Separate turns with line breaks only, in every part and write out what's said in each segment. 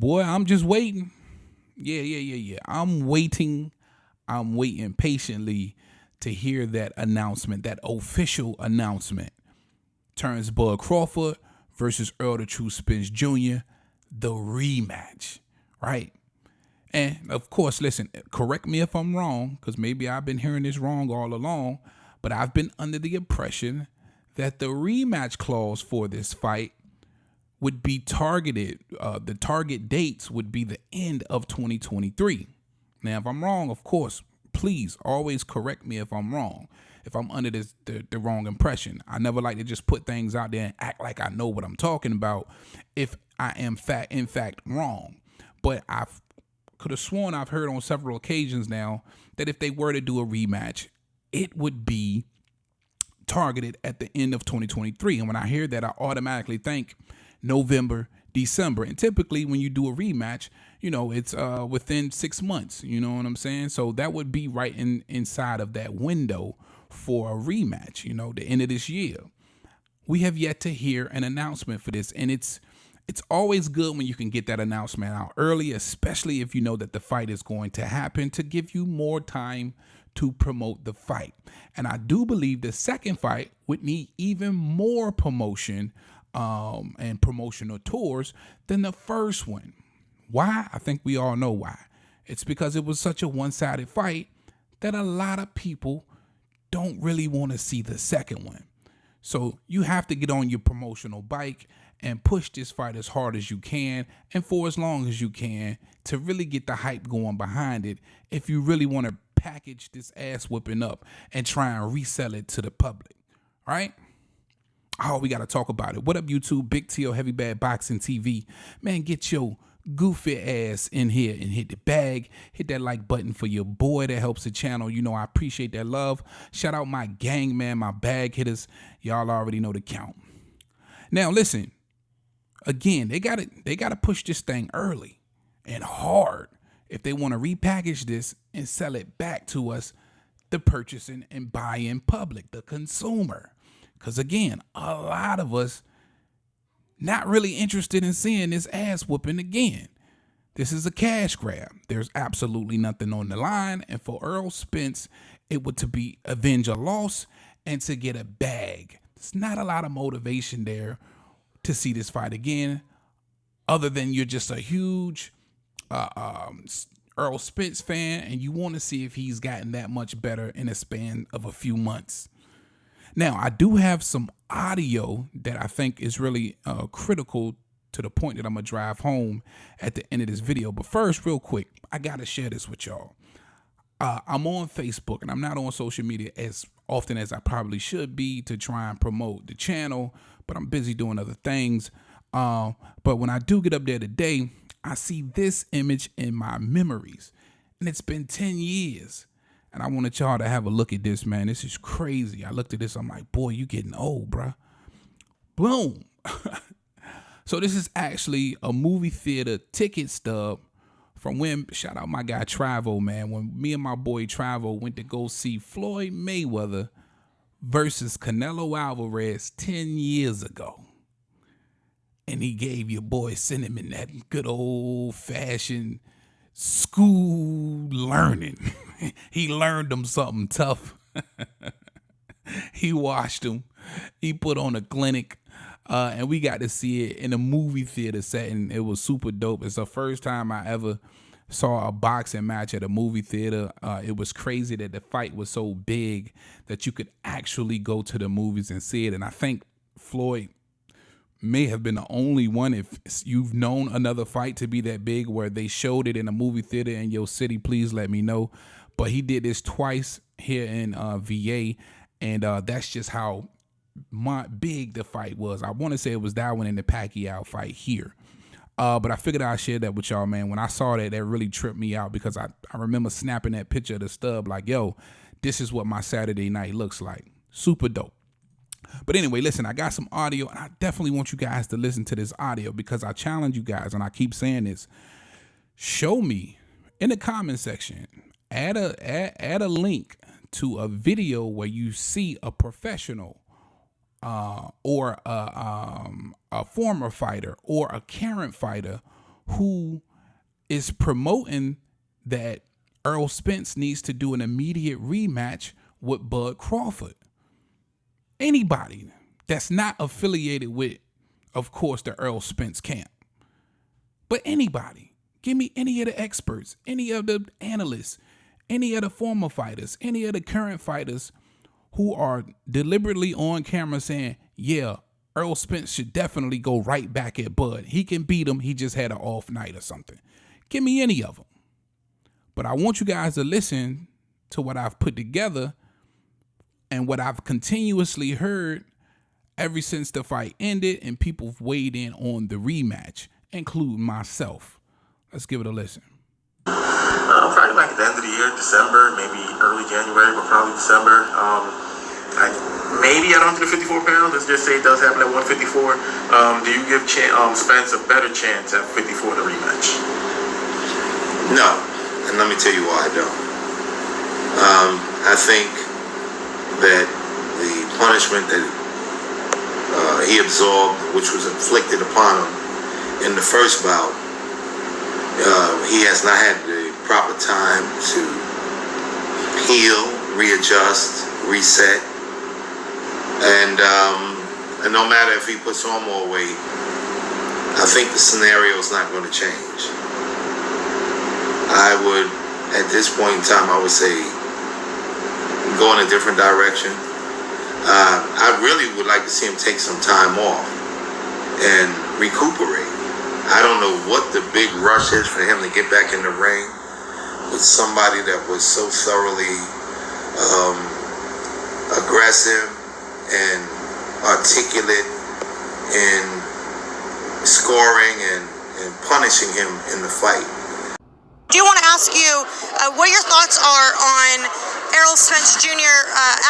Boy, I'm just waiting. Yeah. I'm waiting patiently to hear that announcement, that official announcement. Terrence Bud Crawford versus Earl the True Spence Jr., the rematch, right? And of course, listen, correct me if I'm wrong, because maybe I've been hearing this wrong all along, but I've been under the impression that the rematch clause for this fight would be targeted, the target dates would be the end of 2023. Now, if I'm wrong, of course, please always correct me if I'm wrong. If I'm under the wrong impression, I never like to just put things out there and act like I know what I'm talking about if I am in fact wrong. But I could have sworn I've heard on several occasions now that if they were to do a rematch, it would be targeted at the end of 2023. And when I hear that, I automatically think November, December. And typically when you do a rematch, it's within 6 months. You know what I'm saying? So that would be right inside of that window for a rematch, the end of this year. We have yet to hear an announcement for this. And it's always good when you can get that announcement out early, especially if you know that the fight is going to happen, to give you more time to promote the fight. And I do believe the second fight would need even more promotion and promotional tours than the first one. Why? I think we all know why. It's because it was such a one-sided fight that a lot of people don't really want to see the second one. So you have to get on your promotional bike and push this fight as hard as you can and for as long as you can to really get the hype going behind it if you really want to package this ass whipping up and try and resell it to the public. All right? Oh, we got to talk about it. What up, YouTube? Big T.O. Heavy Bad Boxing TV. Man, get your goofy ass in here and hit the bag. Hit that like button for your boy. That helps the channel. I appreciate that love. Shout out my gang, man, my bag hitters. Y'all already know the count. Now, listen. Again, they got to push this thing early and hard if they want to repackage this and sell it back to us, the purchasing and buying public, the consumer. Because again, a lot of us not really interested in seeing this ass whooping again. This is a cash grab. There's absolutely nothing on the line. And for Errol Spence, it would to be avenge a loss and to get a bag. There's not a lot of motivation there to see this fight again, other than you're just a huge Errol Spence fan and you want to see if he's gotten that much better in a span of a few months. Now, I do have some audio that I think is really critical to the point that I'm going to drive home at the end of this video. But first, real quick, I got to share this with y'all. I'm on Facebook and I'm not on social media as often as I probably should be to try and promote the channel, but I'm busy doing other things. But when I do get up there today, I see this image in my memories, and it's been 10 years. And I wanted y'all to have a look at this, man. This is crazy. I looked at this. I'm like, boy, you getting old, bruh. Boom. So this is actually a movie theater ticket stub from when, shout out my guy Travo, man, when me and my boy Travo went to go see Floyd Mayweather versus Canelo Alvarez 10 years ago. And he gave your boy Cinnamon that good old-fashioned school learning. He learned him something tough. He watched him. He put on a clinic. And we got to see it in a movie theater setting. It was super dope. It's the first time I ever saw a boxing match at a movie theater. It was crazy that the fight was so big that you could actually go to the movies and see it. And I think Floyd may have been the only one, if you've known another fight to be that big where they showed it in a movie theater in your city, please let me know. But he did this twice here in VA, and that's just how big the fight was. I want to say it was that one in the Pacquiao fight here. But I figured I'd share that with y'all, man. When I saw that, that really tripped me out because I remember snapping that picture of the stub like, yo, this is what my Saturday night looks like. Super dope. But anyway, listen, I got some audio, and I definitely want you guys to listen to this audio because I challenge you guys, and I keep saying this. Show me in the comment section, add a link to a video where you see a professional or a former fighter or a current fighter who is promoting that Errol Spence needs to do an immediate rematch with Bud Crawford. Anybody that's not affiliated with, of course, the Errol Spence camp. But anybody. Give me any of the experts, any of the analysts, any of the former fighters, any of the current fighters who are deliberately on camera saying, yeah, Errol Spence should definitely go right back at Bud. He can beat him. He just had an off night or something. Give me any of them. But I want you guys to listen to what I've put together and what I've continuously heard ever since the fight ended and people have weighed in on the rematch, including myself. Let's give it a listen.
Probably like at the end of the year, December, maybe early January, but probably December. Maybe I don't do the 54 pounds. Let's just say it does happen at 154. Do you give Spence a better chance at 54 the rematch?
No, and let me tell you why I don't. I think that the punishment that he absorbed, which was inflicted upon him in the first bout, he has not had the proper time to heal, readjust, reset, and no matter if he puts on more weight, I think the scenario is not going to change. I would, at this point in time, I would say go in a different direction. I really would like to see him take some time off and recuperate. I don't know what the big rush is for him to get back in the ring with somebody that was so thoroughly aggressive and articulate in scoring and punishing him in the fight.
I do want to ask you what your thoughts are on Errol Spence Jr.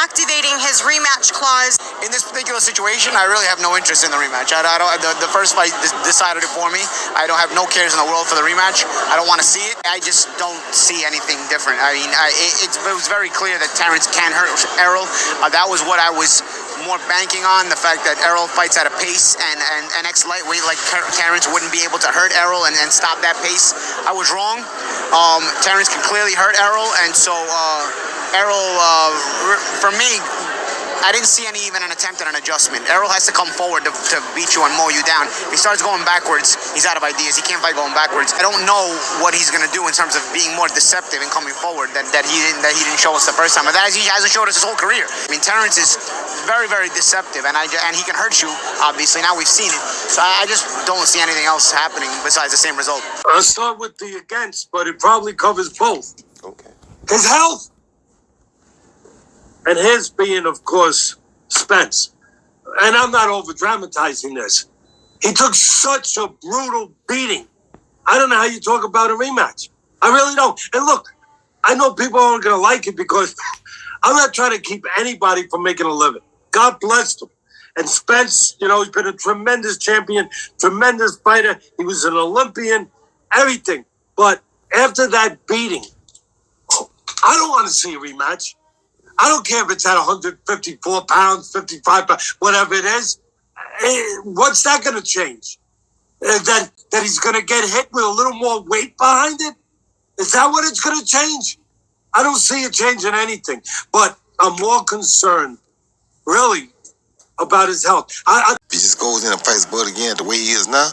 Activating his rematch clause.
In this particular situation, I really have no interest in the rematch. I don't. The first fight decided it for me. I don't have no cares in the world for the rematch. I don't want to see it. I just don't see anything different. I mean, it was very clear that Terrence can hurt Errol. That was what I was more banking on, the fact that Errol fights at a pace and an ex-lightweight like Terrence wouldn't be able to hurt Errol and stop that pace. I was wrong. Terrence can clearly hurt Errol, and so Errol, for me, I didn't see even an attempt at an adjustment. Errol has to come forward to beat you and mow you down. If he starts going backwards, he's out of ideas. He can't fight going backwards. I don't know what he's going to do in terms of being more deceptive and coming forward that he didn't show us the first time. And that he hasn't showed us his whole career. I mean, Terrence is very, very deceptive, and he can hurt you, obviously. Now we've seen it. So I just don't see anything else happening besides the same result.
I'll start with the against, but it probably covers both.
Okay.
His health. And his being, of course, Spence. And I'm not over-dramatizing this. He took such a brutal beating. I don't know how you talk about a rematch. I really don't. And look, I know people aren't going to like it because I'm not trying to keep anybody from making a living. God bless him. And Spence, he's been a tremendous champion, tremendous fighter. He was an Olympian, everything. But after that beating, I don't want to see a rematch. I don't care if it's at 154 pounds, 55 pounds, whatever it is. What's that going to change? That he's going to get hit with a little more weight behind it? Is that what it's going to change? I don't see it changing anything. But I'm more concerned, really, about his health.
If he just goes in and fights Bud again the way he is now,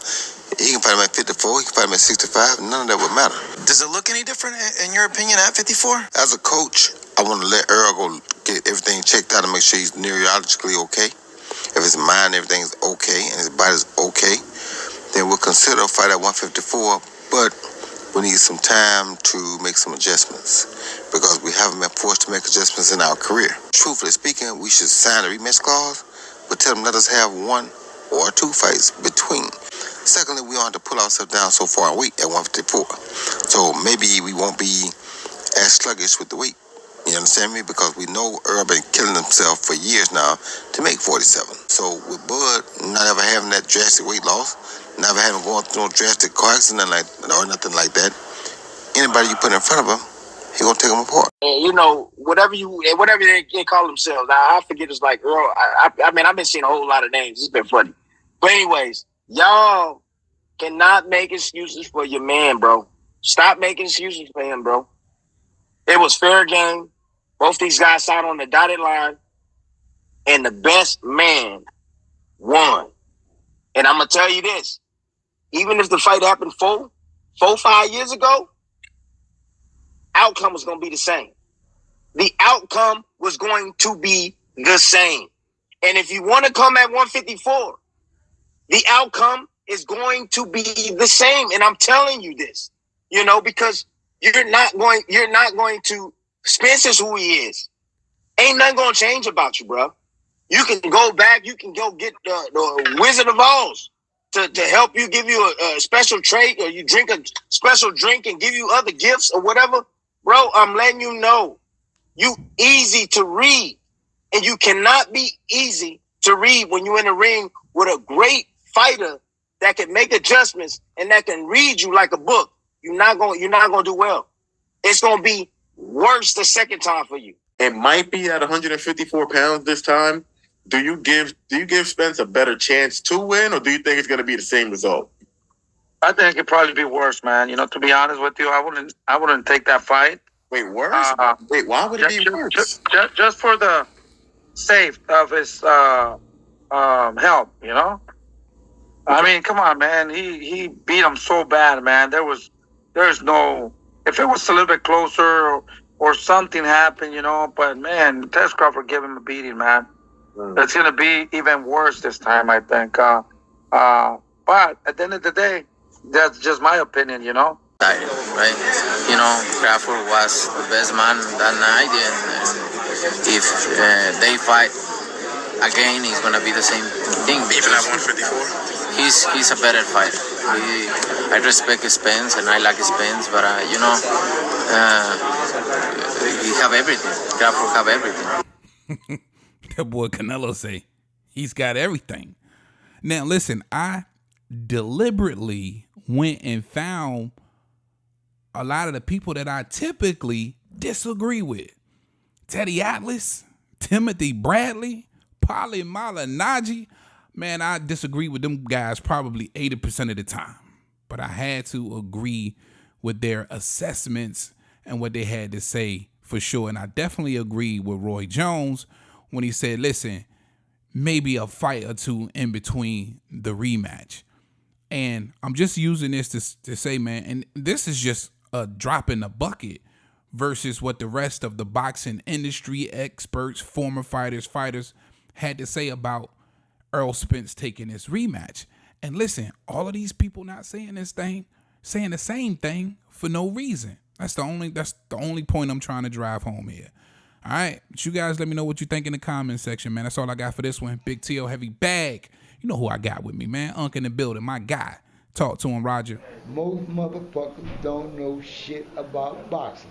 he can fight him at 54, he can fight him at 65, none of that would matter.
Does it look any different, in your opinion, at 54?
As a coach, I want to let Errol go get everything checked out and make sure he's neurologically okay. If his mind, everything's okay, and his body's okay, then we'll consider a fight at 154, but we need some time to make some adjustments because we haven't been forced to make adjustments in our career. Truthfully speaking, we should sign a rematch clause, but tell them let us have 1 or 2 fights between. Secondly, we don't have to pull ourselves down so far in weight at 154. So maybe we won't be as sluggish with the weight. You understand me? Because we know Errol been killing himself for years now to make 47. So with Bud not ever having that drastic weight loss, never having going through no drastic car accident or nothing like that, anybody you put in front of him, he gonna take them apart.
Whatever they call themselves. Now I forget. It's like Errol. I mean, I've been seeing a whole lot of names. It's been funny. But anyways, y'all
cannot make excuses for your man, bro. Stop making excuses for him, bro. It was fair game. Both these guys sat on the dotted line, and the best man won. And I'm going to tell you this. Even if the fight happened 5 years ago, outcome was going to be the same. The outcome was going to be the same. And if you want to come at 154, the outcome is going to be the same. And I'm telling you this, because you're not going to, Spence is who he is. Ain't nothing going to change about you, bro. You can go back, you can go get the Wizard of Oz to help you, give you a special trait, or you drink a special drink and give you other gifts or whatever. Bro, I'm letting you know, you easy to read. And you cannot be easy to read when you're in the ring with a great fighter that can make adjustments and that can read you like a book. You're not going to do well. It's going to be worse the second time for you.
It might be at 154 pounds this time. Do you give Spence a better chance to win, or do you think it's going to be the same result?
I think it'd probably be worse, man. To be honest with you, I wouldn't take that fight.
Wait, worse? Wait, why would it be worse?
Just for the sake of his help, I mean, come on, man. He beat him so bad, man. There's no. If it was a little bit closer or something happened, But man, Tess Crawford gave him a beating, man. It's gonna be even worse this time, I think. But at the end of the day, that's just my opinion,
Right? Crawford was the best man that night, and if they fight again, it's gonna be the same thing.
Even at 154?
He's a better fighter. I respect Spence and I like Spence, but he have everything. Crawford have everything.
That boy Canelo say he's got everything. Now listen, I deliberately went and found a lot of the people that I typically disagree with. Teddy Atlas, Timothy Bradley, Paulie Malignaggi. Man, I disagree with them guys probably 80% of the time. But I had to agree with their assessments and what they had to say for sure. And I definitely agree with Roy Jones when he said, listen, maybe a fight or two in between the rematch. And I'm just using this to say, man, and this is just a drop in the bucket versus what the rest of the boxing industry experts, former fighters had to say about Errol Spence taking this rematch. And listen, all of these people not saying this thing, saying the same thing for no reason. That's the only point I'm trying to drive home here. All right, but you guys let me know what you think in the comment section, man. That's all I got for this one. Big T.O. Heavy Bag. You know who I got with me, man. Unc in the building, my guy. Talk to him, Roger.
Most motherfuckers don't know shit about boxing.